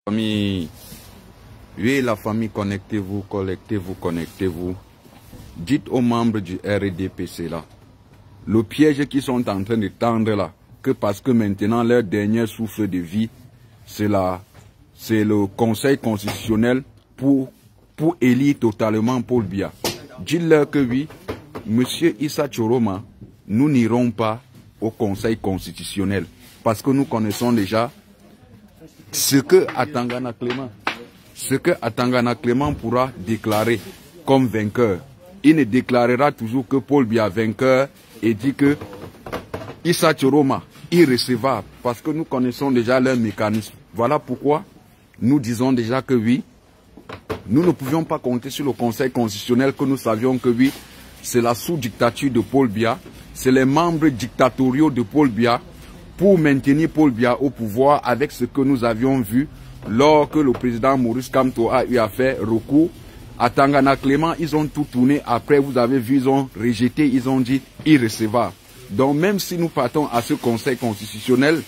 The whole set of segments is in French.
Famille, oui, la famille, connectez-vous, connectez-vous, connectez-vous. Dites aux membres du RDPC là, le piège qu'ils sont en train de tendre là, que parce que maintenant leur dernier souffle de vie, c'est le Conseil constitutionnel pour élire totalement Paul Biya. Dites-leur que oui, Monsieur Issa Tchoroma, nous n'irons pas au Conseil constitutionnel parce que nous connaissons déjà ce que Atangana Clément pourra déclarer comme vainqueur. Il ne déclarera toujours que Paul Biya vainqueur et dit que Issa Tchoroma irrecevable parce que nous connaissons déjà leur mécanisme. Voilà pourquoi nous disons déjà que oui, nous ne pouvions pas compter sur le Conseil constitutionnel, que nous savions que oui, c'est la sous-dictature de Paul Biya, c'est les membres dictatoriaux de Paul Biya pour maintenir Paul Biya au pouvoir avec ce que nous avions vu lorsque le président Maurice Kamto a eu à faire recours. À Tangana Clément, ils ont tout tourné. Après, vous avez vu, ils ont rejeté, ils ont dit irrecevable. Donc, même si nous partons à ce Conseil constitutionnel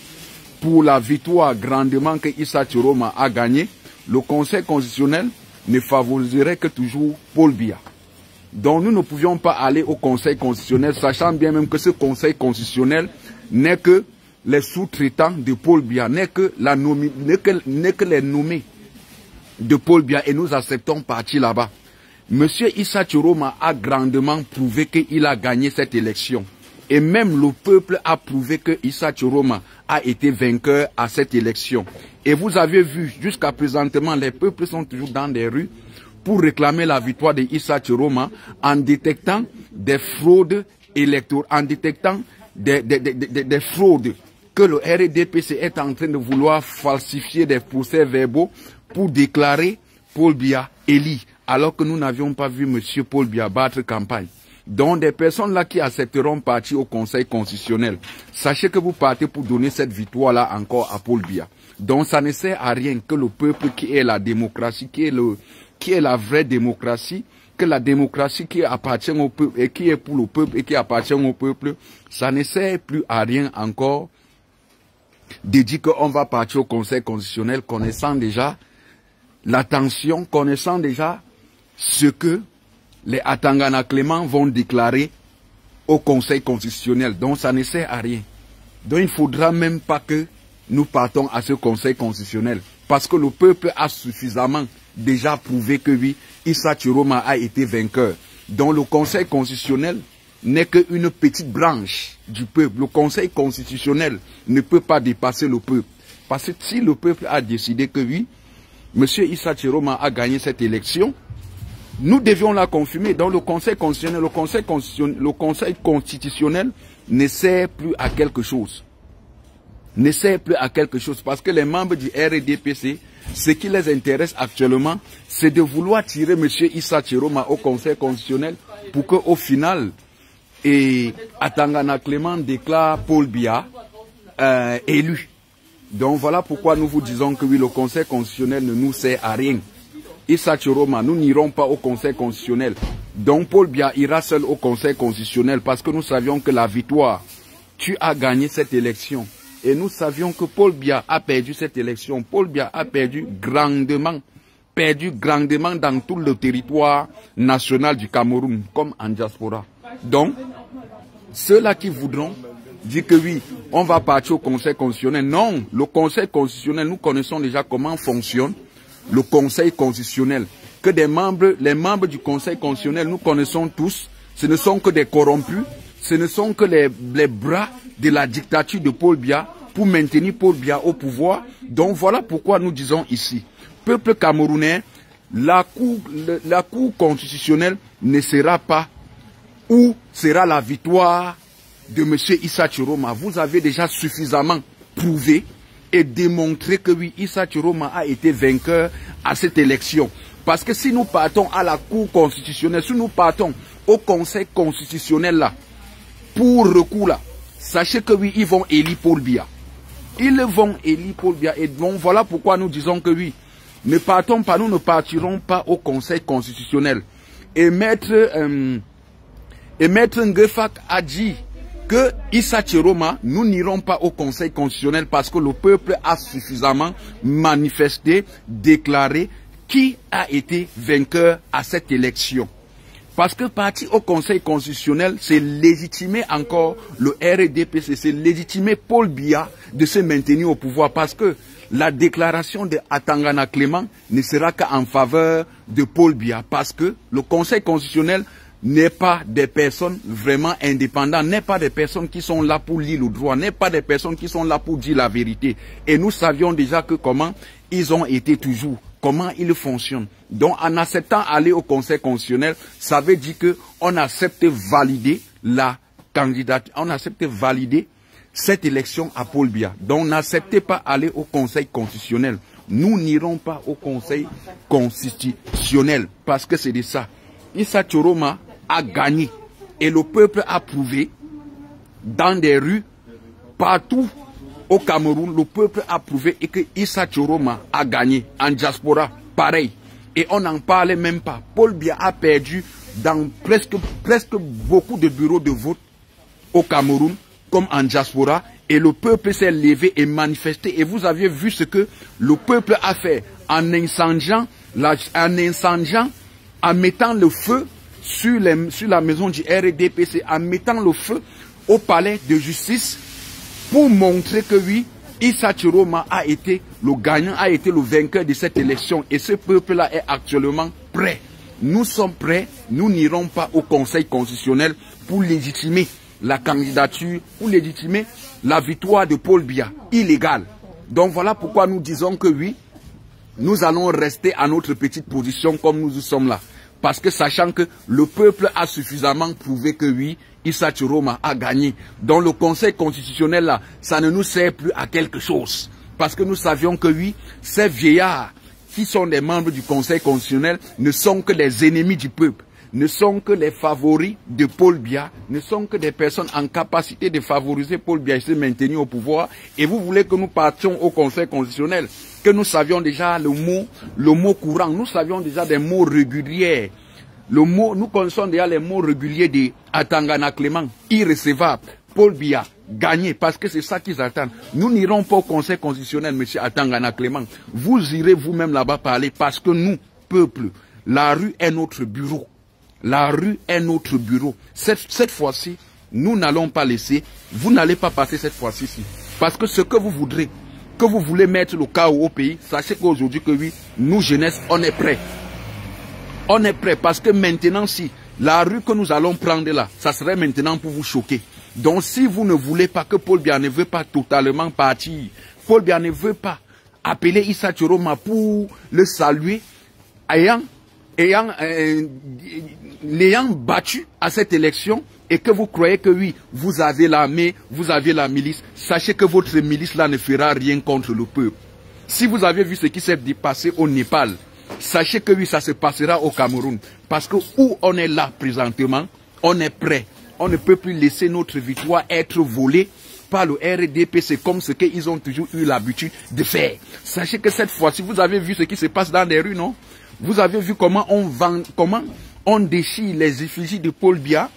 pour la victoire grandement que Issa Tchoroma a gagné, le Conseil constitutionnel ne favoriserait que toujours Paul Biya. Donc, nous ne pouvions pas aller au Conseil constitutionnel, sachant bien même que ce Conseil constitutionnel n'est que les sous-traitants de Paul Biya, n'est que les nommés de Paul Biya, et nous acceptons partir là-bas. Monsieur Issa Tchoroma a grandement prouvé qu'il a gagné cette élection. Et même le peuple a prouvé que Issa Tchoroma a été vainqueur à cette élection. Et vous avez vu, jusqu'à présentement, les peuples sont toujours dans les rues pour réclamer la victoire de Issa Tchoroma en détectant des fraudes électorales, en détectant des fraudes que le RDPC est en train de vouloir falsifier des procès-verbaux pour déclarer Paul Biya élu, alors que nous n'avions pas vu M. Paul Biya battre campagne. Donc des personnes là qui accepteront partir au Conseil constitutionnel, sachez que vous partez pour donner cette victoire-là encore à Paul Biya. Donc ça ne sert à rien que le peuple qui est la démocratie, qui est la vraie démocratie, que la démocratie qui appartient au peuple et qui est pour le peuple et qui appartient au peuple, ça ne sert plus à rien encore de dire qu'on va partir au Conseil constitutionnel connaissant déjà la tension, connaissant déjà ce que les Atangana Clément vont déclarer au Conseil constitutionnel. Donc ça ne sert à rien. Donc il ne faudra même pas que nous partons à ce Conseil constitutionnel. Parce que le peuple a suffisamment déjà prouvé que oui, Issa Tchoroma a été vainqueur. Donc le Conseil constitutionnel n'est qu'une petite branche du peuple. Le Conseil constitutionnel ne peut pas dépasser le peuple. Parce que si le peuple a décidé que oui, M. Issa Tchoroma a gagné cette élection, nous devions la confirmer. Dans le Conseil constitutionnel, le Conseil constitutionnel ne sert plus à quelque chose. Ne sert plus à quelque chose parce que les membres du RDPC, ce qui les intéresse actuellement, c'est de vouloir tirer M. Issa Tchoroma au Conseil constitutionnel pour qu'au final, Atangana Clément déclare Paul Biya élu. Donc voilà pourquoi nous vous disons que oui, le Conseil constitutionnel ne nous sert à rien. Issa Tchoroma, nous n'irons pas au Conseil constitutionnel. Donc Paul Biya ira seul au Conseil constitutionnel parce que nous savions que la victoire, tu as gagné cette élection. Et nous savions que Paul Biya a perdu cette élection. Paul Biya a perdu grandement dans tout le territoire national du Cameroun, comme en diaspora. Donc, ceux-là qui voudront dire que oui, on va partir au Conseil constitutionnel. Non, le Conseil constitutionnel, nous connaissons déjà comment fonctionne le Conseil constitutionnel. Que les membres du Conseil constitutionnel, nous connaissons tous, ce ne sont que des corrompus, ce ne sont que les bras de la dictature de Paul Biya pour maintenir Paul Biya au pouvoir. Donc voilà pourquoi nous disons ici, peuple camerounais, la Cour constitutionnelle ne sera pas où sera la victoire de M. Issa Tchoroma. Vous avez déjà suffisamment prouvé et démontré que oui, Issa Tchoroma a été vainqueur à cette élection. Parce que si nous partons à la Cour constitutionnelle, si nous partons au Conseil constitutionnel là, pour recours là, sachez que oui, ils vont élire Paul Biya. Ils vont élire Paul Biya. Et donc voilà pourquoi nous disons que oui, ne partons pas, nous ne partirons pas au Conseil constitutionnel. Et Maître Ngefak a dit que Issa Tchiroma, nous n'irons pas au Conseil constitutionnel parce que le peuple a suffisamment manifesté, déclaré qui a été vainqueur à cette élection. Parce que partir au Conseil constitutionnel, c'est légitimer encore le RDPC, c'est légitimer Paul Biya de se maintenir au pouvoir parce que la déclaration de Atangana Clément ne sera qu'en faveur de Paul Biya parce que le Conseil constitutionnel n'est pas des personnes vraiment indépendantes, n'est pas des personnes qui sont là pour lire le droit, n'est pas des personnes qui sont là pour dire la vérité. Et nous savions déjà que comment ils ont été toujours, comment ils fonctionnent. Donc en acceptant aller au Conseil constitutionnel, ça veut dire que on accepte valider la candidature, on accepte valider cette élection à Paul Biya. Donc n'acceptez pas aller au Conseil constitutionnel. Nous n'irons pas au Conseil constitutionnel parce que c'est de ça. Issa Tchiroma a gagné et le peuple a prouvé dans des rues partout au Cameroun, le peuple a prouvé que Issa Tchiroma a gagné en diaspora, pareil. Et on n'en parlait même pas. Paul Biya a perdu dans presque beaucoup de bureaux de vote au Cameroun comme en diaspora et le peuple s'est levé et manifesté et vous aviez vu ce que le peuple a fait en incendiant, en mettant le feu sur la maison du RDPC, en mettant le feu au palais de justice pour montrer que oui, Issa Tchiroma a été le gagnant, a été le vainqueur de cette élection et ce peuple-là est actuellement prêt. Nous sommes prêts, nous n'irons pas au Conseil constitutionnel pour légitimer la candidature, pour légitimer la victoire de Paul Biya, illégale. Donc voilà pourquoi nous disons que oui, nous allons rester à notre petite position comme nous sommes là. Parce que sachant que le peuple a suffisamment prouvé que oui, Issa Tchiroma a gagné. Dans le Conseil constitutionnel là, ça ne nous sert plus à quelque chose. Parce que nous savions que oui, ces vieillards qui sont des membres du Conseil constitutionnel ne sont que des ennemis du peuple, ne sont que les favoris de Paul Biya, ne sont que des personnes en capacité de favoriser Paul Biya et se maintenir au pouvoir. Et vous voulez que nous partions au Conseil constitutionnel, que nous savions déjà le mot courant, nous savions déjà des mots réguliers. Nous connaissons déjà les mots réguliers de Atangana Clément, irrecevable, Paul Biya, gagné, parce que c'est ça qu'ils attendent. Nous n'irons pas au Conseil constitutionnel, monsieur Atangana Clément. Vous irez vous-même là-bas parler, parce que nous, peuple, la rue est notre bureau. La rue est notre bureau. Cette fois-ci, nous n'allons pas laisser, vous n'allez pas passer cette fois-ci. Parce que ce que vous voudrez, que vous voulez mettre le chaos au pays, sachez qu'aujourd'hui, que oui, nous, jeunesse, on est prêts. On est prêts parce que maintenant, si la rue que nous allons prendre là, ça serait maintenant pour vous choquer. Donc, si vous ne voulez pas que Paul Biya ne veut pas totalement partir, Paul Biya ne veut pas appeler Issa Tchiroma pour le saluer, l'ayant battu à cette élection, et que vous croyez que oui, vous avez l'armée, vous avez la milice, sachez que votre milice là ne fera rien contre le peuple. Si vous avez vu ce qui s'est passé au Népal, sachez que oui, ça se passera au Cameroun. Parce que où on est là présentement, on est prêt. On ne peut plus laisser notre victoire être volée par le RDPC comme ce qu'ils ont toujours eu l'habitude de faire. Sachez que cette fois-ci, vous avez vu ce qui se passe dans les rues, non? Vous avez vu comment on déchire les effigies de Paul Biya,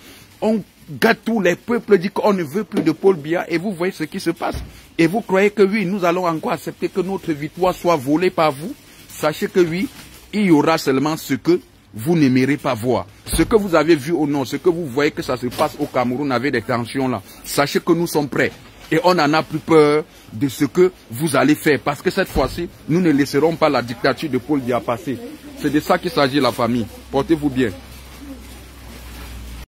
on gâte tous les peuples, dit qu'on ne veut plus de Paul Biya, et vous voyez ce qui se passe. Et vous croyez que oui, nous allons encore accepter que notre victoire soit volée par vous? Sachez que oui, il y aura seulement ce que vous n'aimerez pas voir. Ce que vous avez vu au nord, ce que vous voyez que ça se passe au Cameroun avec des tensions là, sachez que nous sommes prêts. Et on n'en a plus peur de ce que vous allez faire. Parce que cette fois-ci, nous ne laisserons pas la dictature de Paul Biya passer. C'est de ça qu'il s'agit, la famille. Portez-vous bien.